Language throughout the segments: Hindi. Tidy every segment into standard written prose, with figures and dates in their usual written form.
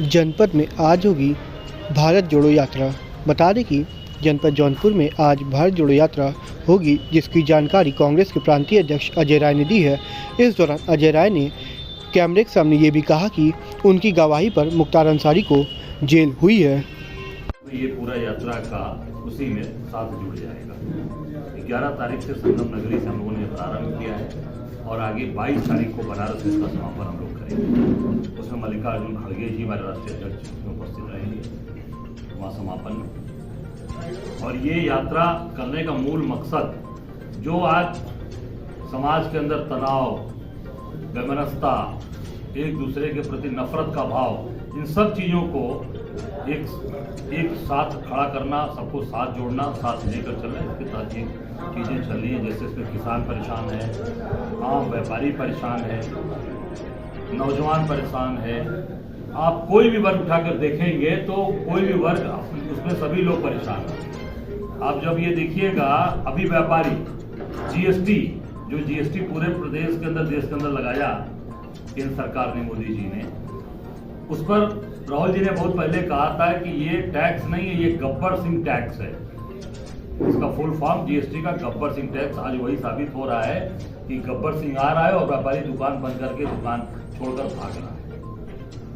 जनपद में आज होगी भारत जोड़ो यात्रा। बता दें कि जनपद जौनपुर में आज भारत जोड़ो यात्रा होगी, जिसकी जानकारी कांग्रेस के प्रांतीय अध्यक्ष अजय राय ने दी है। इस दौरान अजय राय ने कैमरे के सामने ये भी कहा कि उनकी गवाही पर मुख्तार अंसारी को जेल हुई है। ये पूरा यात्रा का उसी में साथ जुड़ जाएगा। 11 तारीख से संगम नगरी से हम लोगों ने प्रारंभ किया है और आगे 22 तारीख को बनारस में इसका समापन हम लोग करेंगे। उसमें मल्लिकार्जुन खड़गे जी हमारे राष्ट्रीय अध्यक्ष में उपस्थित रहेंगे वहाँ समापन में। और ये यात्रा करने का मूल मकसद जो आज समाज के अंदर तनाव, वैमनस्यता, एक दूसरे के प्रति नफरत का भाव, इन सब चीज़ों को एक साथ खड़ा करना, सबको साथ जोड़ना, साथ लेकर चलना, इसके तहत ये चीज़ें चल रही हैं। जैसे इसमें किसान परेशान है, आम व्यापारी परेशान है, नौजवान परेशान है। आप कोई भी वर्ग उठाकर देखेंगे तो कोई भी वर्ग उसमें सभी लोग परेशान हैं। आप जब ये देखिएगा, अभी व्यापारी जीएसटी पूरे प्रदेश के अंदर, देश के अंदर लगाया केंद्र सरकार ने, मोदी जी ने, उस पर राहुल जी ने बहुत पहले कहा था कि ये टैक्स नहीं है, ये गब्बर सिंह टैक्स है। इसका फुल फॉर्म जीएसटी का गब्बर सिंह टैक्स। आज वही साबित हो रहा है कि गब्बर सिंह आ रहा है और व्यापारी दुकान बंद करके दुकान छोड़कर भाग रहा है।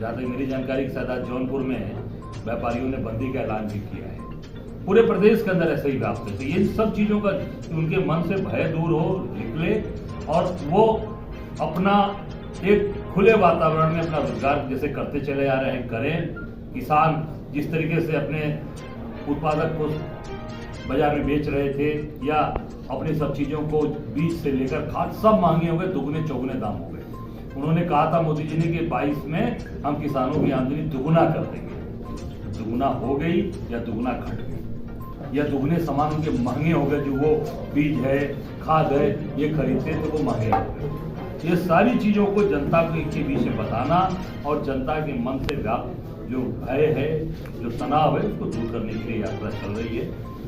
जहां तक मेरी जानकारी के साथ आज जौनपुर में व्यापारियों ने बंदी का ऐलान भी किया है। पूरे प्रदेश के अंदर ऐसे ही व्याप्त है। तो ये सब चीजों का उनके मन से भय दूर हो, निकले और वो अपना एक खुले वातावरण में अपना रोजगार जैसे करते चले आ रहे हैं करें। किसान जिस तरीके से अपने उत्पादक को बाजार में बेच रहे थे या अपनी सब चीजों को बीज से लेकर खाद सब महंगे हो गए, दुगने चौगुने दाम हो गए। उन्होंने कहा था मोदी जी ने कि 22 में हम किसानों की आमदनी दुगुना कर देंगे। दुगुना हो गई या दुगुना घट गई या दुगने सामान उनके महंगे हो गए। जो वो बीज है, खाद है, ये खरीदते तो वो महंगे हो गए। ये सारी चीजों को जनता के बीच में बताना और जनता के मन से व्याप्त जो भय है, जो तनाव है, उसको दूर करने के लिए यात्रा चल रही है।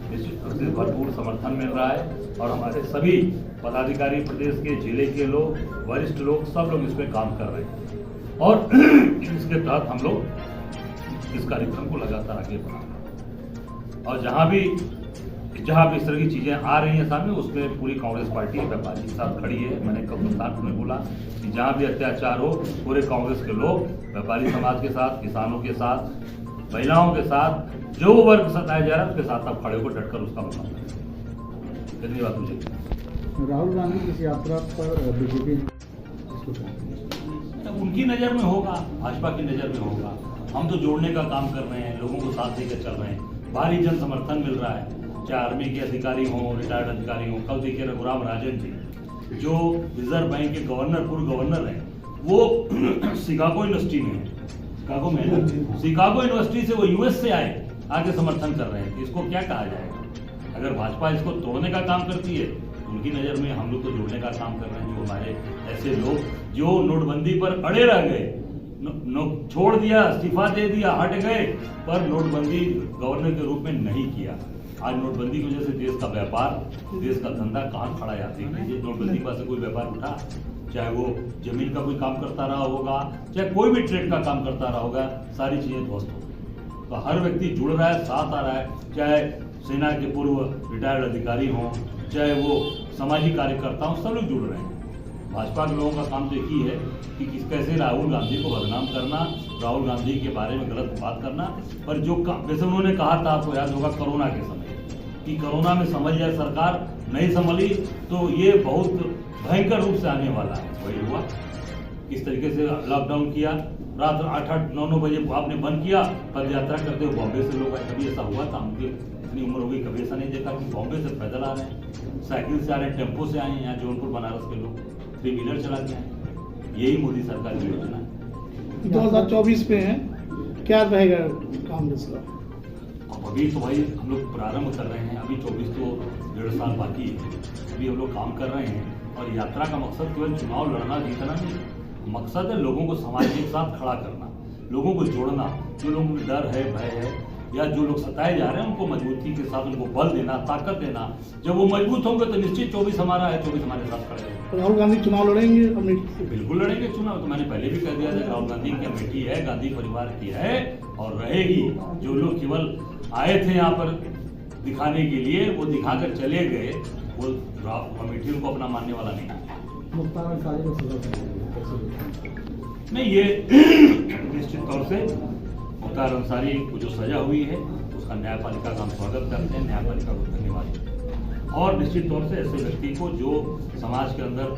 इससे भरपूर समर्थन मिल रहा है और हमारे सभी पदाधिकारी, प्रदेश के, जिले के लोग, वरिष्ठ लोग, सब लोग इस पे काम कर रहे हैं और इसके तहत हम लोग इस कार्यक्रम को लगातार आगे बढ़ा रहे हैं। और जहां भी इस तरह की चीजें आ रही हैं सामने, उसमें पूरी कांग्रेस पार्टी व्यापारी के साथ खड़ी है। मैंने कल मुल्तान में बोला कि जहां भी अत्याचार हो, पूरे कांग्रेस के लोग व्यापारी समाज के साथ, किसानों के साथ, महिलाओं के साथ, जो वर्ग सताया जा रहा है उसके साथ आप खड़े होकर डटकर उसका मुकाबला करें। धन्यवाद। मुझे राहुल गांधी की इस यात्रा पर बीजेपी उनकी नजर में होगा, भाजपा की नजर में होगा। हम तो जोड़ने का काम कर रहे हैं, लोगों को साथ लेकर चल रहे हैं। भारी जन समर्थन मिल रहा है, चाहे आर्मी के अधिकारी हों, रिटायर्ड अधिकारी हों। कल देखिए रघुराम राजन जी जो रिजर्व बैंक के गवर्नर, पूर्व गवर्नर हैं, वो शिकागो यूनिवर्सिटी से वो यूएस से आगे समर्थन कर रहे हैं। इसको क्या कहा जाएगा? अगर भाजपा इसको तोड़ने का काम करती है, उनकी नजर में हम लोग तो जोड़ने का काम कर रहे हैं। जो हमारे ऐसे लोग जो नोटबंदी पर अड़े रह गए, छोड़ दिया, इस्तीफा दे दिया, हट गए, पर नोटबंदी गवर्नर के रूप में नहीं किया। आज नोटबंदी की वजह से देश का व्यापार, देश का धंधा कहाँ खड़ा है? आप देखिए, नोटबंदी पर से कोई व्यापार उठा, चाहे वो जमीन का कोई काम करता रहा होगा, चाहे कोई भी ट्रेड का काम करता रहा होगा, सारी चीजें ध्वस्त हो गई। तो हर व्यक्ति जुड़ रहा है, साथ आ रहा है, चाहे सेना के पूर्व रिटायर्ड अधिकारी हों, चाहे वो सामाजिक कार्यकर्ता हों, सब लोग जुड़ रहे हैं। भाजपा के लोगों का काम तो एक ही है कि कैसे राहुल गांधी को बदनाम करना, राहुल गांधी के बारे में गलत बात करना। पर जो जैसे उन्होंने कहा था, आपको याद होगा कोरोना के समय, कि कोरोना में समझ जाए सरकार, नहीं संभली तो ये बहुत भयंकर रूप से आने वाला है। वही हुआ, किस तरीके से लॉकडाउन किया, रात 8-8, 9-9 बजे आपने बंद किया, पद यात्रा करते हुए बॉम्बे से लोग आए। कभी ऐसा हुआ था? उनकी इतनी उम्र हो गई, कभी ऐसा नहीं देखा कि बॉम्बे से पैदल आ रहे हैं, साइकिल से आ रहे हैं, टेम्पो से आए हैं, यहाँ जौनपुर बनारस के लोग 3 व्हीलर चला के आए। यही मोदी सरकार की योजना है। 2024 में है, क्या रहेगा कांग्रेस का? अभी तो भाई हम लोग प्रारंभ कर रहे हैं, अभी 24 तो 1.5 साल बाकी है। अभी हम लोग काम कर रहे हैं और यात्रा का मकसद केवल चुनाव लड़ना जीतना नहीं, मकसद है लोगों को समाज के साथ खड़ा करना, लोगों को जोड़ना। जो लोगों में डर है, भय है, या जो लोग सताए जा रहे हैं उनको मजबूती के साथ उनको बल देना, ताकत देना। जब वो मजबूत होंगे तो निश्चित 24 हमारा है, 24 हमारे साथ खड़े हैं। तो राहुल गांधी चुनाव लड़ेंगे अमेठी से? बिल्कुल लड़ेंगे चुनाव, तो मैंने पहले भी कह दिया था, राहुल गांधी की अमेठी है, गांधी परिवार की है और रहेगी। जो लोग केवल आए थे यहाँ पर दिखाने के लिए, वो दिखाकर चले गए, वो अमेठी उनको अपना मानने वाला नहीं है। मुख्तार अंसारी को सजा नहीं, ये निश्चित तौर से मुख्तार अंसारी को जो सजा हुई है उसका न्यायपालिका का हम स्वागत करते हैं, न्यायपालिका को धन्यवाद देते हैं। और निश्चित तौर से ऐसे व्यक्ति को जो समाज के अंदर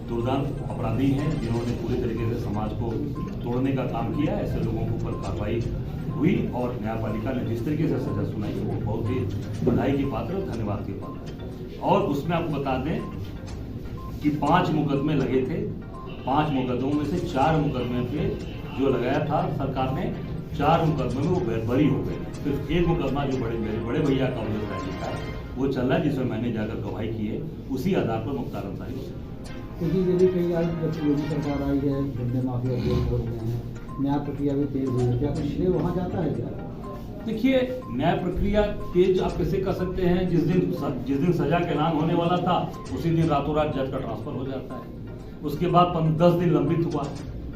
दुर्दांत अपराधी हैं, जिन्होंने पूरी तरीके से समाज को तोड़ने का काम किया, ऐसे लोगों के ऊपर कार्रवाई हुई और न्यायपालिका ने जिस तरीके से सजा सुनाई है वो बहुत ही बधाई की पात्र, धन्यवाद की पात्र। और उसमें आपको बता दें कि 5 मुकदमे लगे थे, 5 मुकदमों में से 4 मुकदमे पे जो लगाया था सरकार ने, 4 मुकदमे में वो बरी हो गए। सिर्फ एक मुकदमा जो बड़े भैया का उद्देश्य था वो चल रहा है, जिसमें मैंने जाकर गवाही की है, उसी आधार पर मुख्तार अंसारी। क्योंकि यदि कई आज जब योगी सरकार आई है, धंधे माफिया जेल हो गए हैं, न्याय प्रक्रिया भी तेज हुई है, क्या कुछ श्रेय वहाँ जाता है क्या? देखिए, न्याय प्रक्रिया तेज आप कैसे कर सकते हैं? जिस दिन सजा का ऐलान होने वाला था उसी दिन रातों रात जज का ट्रांसफर हो जाता है। उसके बाद 10 दिन लंबित हुआ,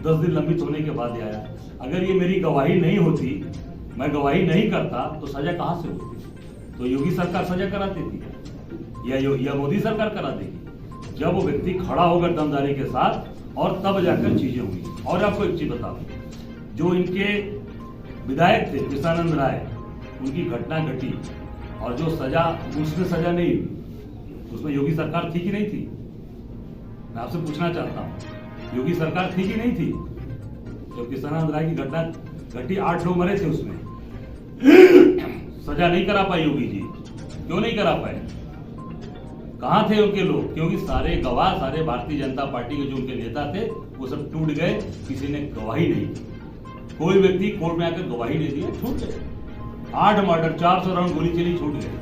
10 दिन लंबित होने के बाद आया। अगर ये मेरी गवाही नहीं होती, मैं गवाही नहीं करता, तो सजा कहाँ से होती? तो योगी सरकार सजा करा देती या मोदी सरकार करा देगी? जब वो व्यक्ति खड़ा होगा दमदारी के साथ और तब जाकर चीजें हुई। और आपको एक चीज बताऊं, जो इनके विधायक थे कृष्णानंद राय, उनकी घटना घटी और जो सजा, उसमें सजा नहीं हुई, उसमें योगी सरकार थी कि नहीं थी? मैं आपसे पूछना चाहता हूं, योगी सरकार थी कि नहीं थी? जब कृष्णानंद राय की घटना घटी, 8 लोग मरे थे उसमें, सजा नहीं करा पाए योगी जी। क्यों नहीं करा पाए? कहां थे उनके लोग? क्योंकि सारे गवाह, सारे भारतीय जनता पार्टी के जो उनके नेता थे वो सब टूट गए, किसी ने गवाही नहीं दी। कोई व्यक्ति कोर्ट में आकर गवाही नहीं दिया, छूट गए। 8 मर्डर, 400 राउंड गोली चली, छूट गए।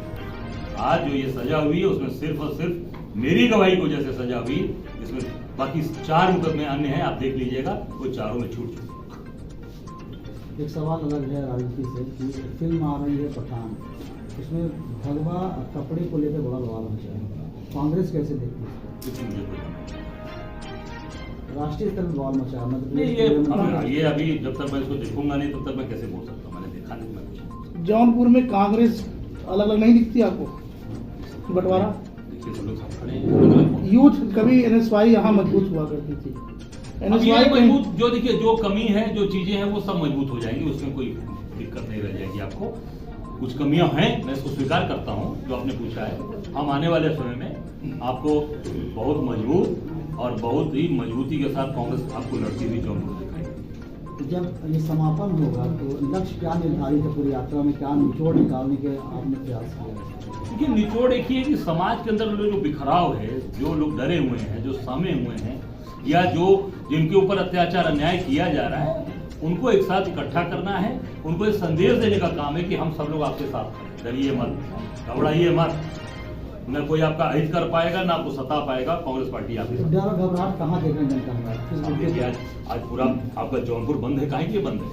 आज जो ये सजा हुई है उसमें सिर्फ और सिर्फ मेरी गवाही को जैसे सजा हुई, इसमें बाकी 4 मुकदमे अन्य हैं, आप देख लीजिएगा, वो चारों में छूट चुके। एक सवाल अलग है राजनीति से कि फिल्म आ रही है पठान, उसमें भगवा कपड़े को लेकर बड़ा बवाल मचा है, कांग्रेस कैसे देखती है? राष्ट्रीय स्तर पर बवाल मचा है, मतलब ये अभी जब तक मैं इसको देखूंगा नहीं तब तक मैं कैसे बोल सकता हूँ? मैंने देखा नहीं। मैं जौनपुर में कांग्रेस अलग अलग नहीं दिखती आपको? बंटवारा यूथ कभी NSY यहाँ मजबूत हुआ करती थी, NSY मजबूत, जो देखिए जो कमी है, जो चीजें हैं वो सब मजबूत हो जाएंगी, उसमें कोई दिक्कत नहीं रह जाएगी आपको। कुछ कमियां हैं, मैं इसको स्वीकार करता हूं, जो आपने पूछा है। हम आने वाले समय में आपको बहुत मजबूत और बहुत ही मजबूती के साथ कांग्रेस आपको लड़ती हुई जौनपुर दिखाएगी। जब ये समापन होगा तो लक्ष्य क्या निर्धारित है पूरी यात्रा में, क्या निचोड़ निकालने के आपने प्रयास किया? देखिए, निचोड़ एक ही है कि समाज के अंदर जो बिखराव है, जो लोग डरे हुए हैं, जो सहमे हुए हैं, या जो जिनके ऊपर अत्याचार अन्याय किया जा रहा है, उनको एक साथ इकट्ठा करना है। उनको एक संदेश देने का काम है कि हम सब लोग आपके साथ हैं, डरिए मत, घबराइए मत, न कोई आपका अहित कर पाएगा, ना आपको सता पाएगा, कांग्रेस पार्टी आपके साथ। डर और घबराहट कहाँ देख रहे हैं जनता में? देखिए, आज पूरा आपका जौनपुर बंद है, काहे के बंद है?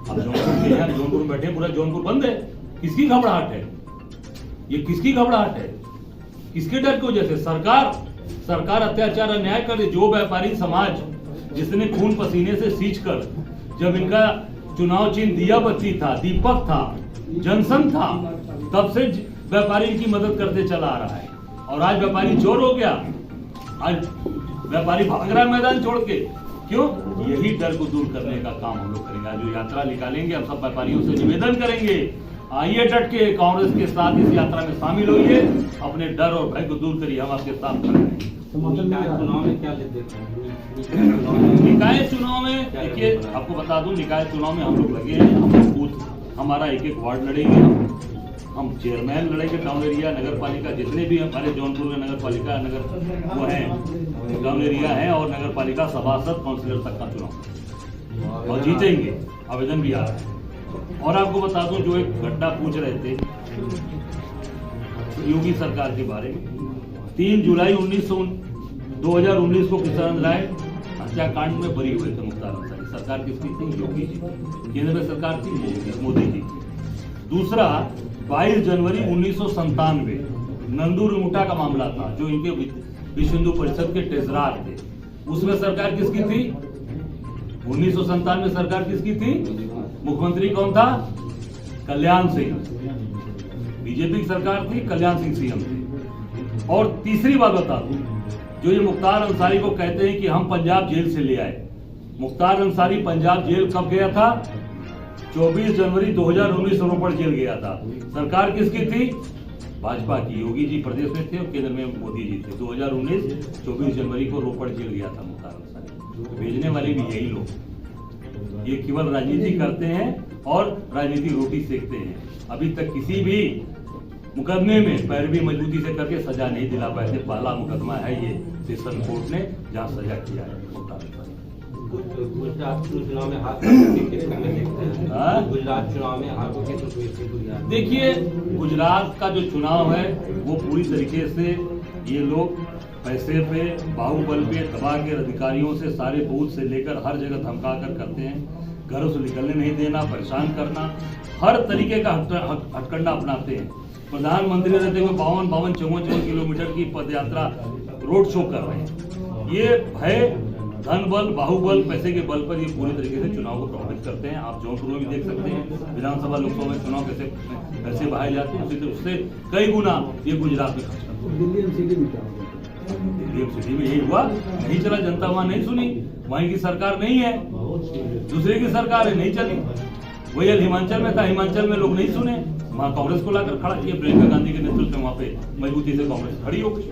अब जौनपुर में बैठे, पूरा जौनपुर बंद है, किसकी घबराहट है? ये किसकी घबराहट है? किसके डर की वजह से? सरकार अत्याचार अन्याय कर रही। जो व्यापारी समाज जिसने खून पसीने से सींच कर, जब इनका चुनाव चिन्ह दिया बत्ती था, दीपक था, जनसंघ था, तब से व्यापारी इनकी मदद करते चला आ रहा है। और आज व्यापारी चोर हो गया, आज व्यापारी भाग रहा है मैदान छोड़ के। क्यों? यही डर को दूर करने का काम हम लोग करेंगे। आज जो यात्रा निकालेंगे, हम सब व्यापारियों से निवेदन करेंगे, आइए डट के कांग्रेस के साथ इस यात्रा में शामिल होइए, अपने डर और भय को दूर करिए, हम आपके साथ खड़े हैं। चुनाव में क्या देते हैं? निकाय चुनाव में देखिए, आपको बता दूं, निकाय चुनाव में हम लोग लगे हैं। हम बूथ, हमारा एक वार्ड लड़ेंगे, हम चेयरमैन लड़ेंगे, टाउन एरिया, नगर पालिका, जितने भी हमारे जौनपुर में नगर पालिका वो हैं, टाउन एरिया है, और नगर पालिका सभासद, काउंसिलर तक का चुनाव, और जीतेंगे। आवेदन भी आ रहा है। और आपको बता दूं, जो एक घटना पूछ रहे थे योगी सरकार के बारे में, 3 जुलाई 2019 को कृष्णानंद राय हत्याकांड में बरी हुए थे मुख्तार अंसारी। सरकार किसकी थी? योगी जी। केंद्र में सरकार थी मोदी जी। दूसरा 22 जनवरी 1997 नंदू रिमुटा का मामला था, जो इनके विश्व हिंदू परिषद के ट्रेजरार थे। उसमें सरकार किसकी थी? 1997 में सरकार किसकी थी? मुख्यमंत्री कौन था? कल्याण सिंह। बीजेपी की सरकार थी, कल्याण सिंह सीएम थे। और तीसरी बात बता दूं, जो ये मुख्तार अंसारी को कहते हैं कि हम पंजाब जेल से ले आए, मुख्तार अंसारी पंजाब जेल कब गया था? 24 जनवरी 2019 रोपड़ जेल गया था। सरकार किसकी थी? भाजपा की। योगी जी प्रदेश में थे और केंद्र में मोदी जी थे। 2019 24 जनवरी को रोपड़ जेल गया था मुख्तार अंसारी। भेजने वाले भी यही लोग। ये केवल राजनीति करते हैं और राजनीति रोटी सेकते हैं। अभी तक किसी भी मुकदमे में पैरवी मजबूती से करके सजा नहीं दिला पाए थे। पहला मुकदमा है ये सेशन कोर्ट ने जहां सजा किया है मुख्तार अंसारी। गुजरात चुनाव में हार गुजरात चुनाव में हार देखिए, गुजरात का जो चुनाव है वो पूरी तरीके से ये लोग पैसे पे, बाहुबल पे, दबा के अधिकारियों से सारे बूथ से लेकर हर जगह धमका कर करते हैं। घरों से निकलने नहीं देना, परेशान करना, हर तरीके का हथकंडा अपनाते हैं। प्रधानमंत्री रहते हुए 52-54 किलोमीटर की पदयात्रा रोड शो कर रहे हैं। ये भय, धन बल, बाहुबल, पैसे के बल पर ये पूरी तरीके से चुनाव को प्रभावित करते हैं। आप जौनपुर में भी देख सकते हैं विधानसभा लोकसभा में चुनाव कैसे बहाए जाते हैं, उससे कई गुना ये गुजरात में खर्च करते हैं। दिल्ली एमसीडी में क्या होगा? दिल्ली एमसीडी में यही हुआ, नहीं चला, जनता वहां नहीं सुनी, वहीं की सरकार नहीं है, दूसरे की सरकार है, नहीं चली। वही हिमाचल में था, हिमाचल में लोग नहीं सुने, वहां कांग्रेस को लाकर खड़ा किया। प्रियंका गांधी के नेतृत्व में वहां पे मजबूती से कांग्रेस खड़ी हो गई।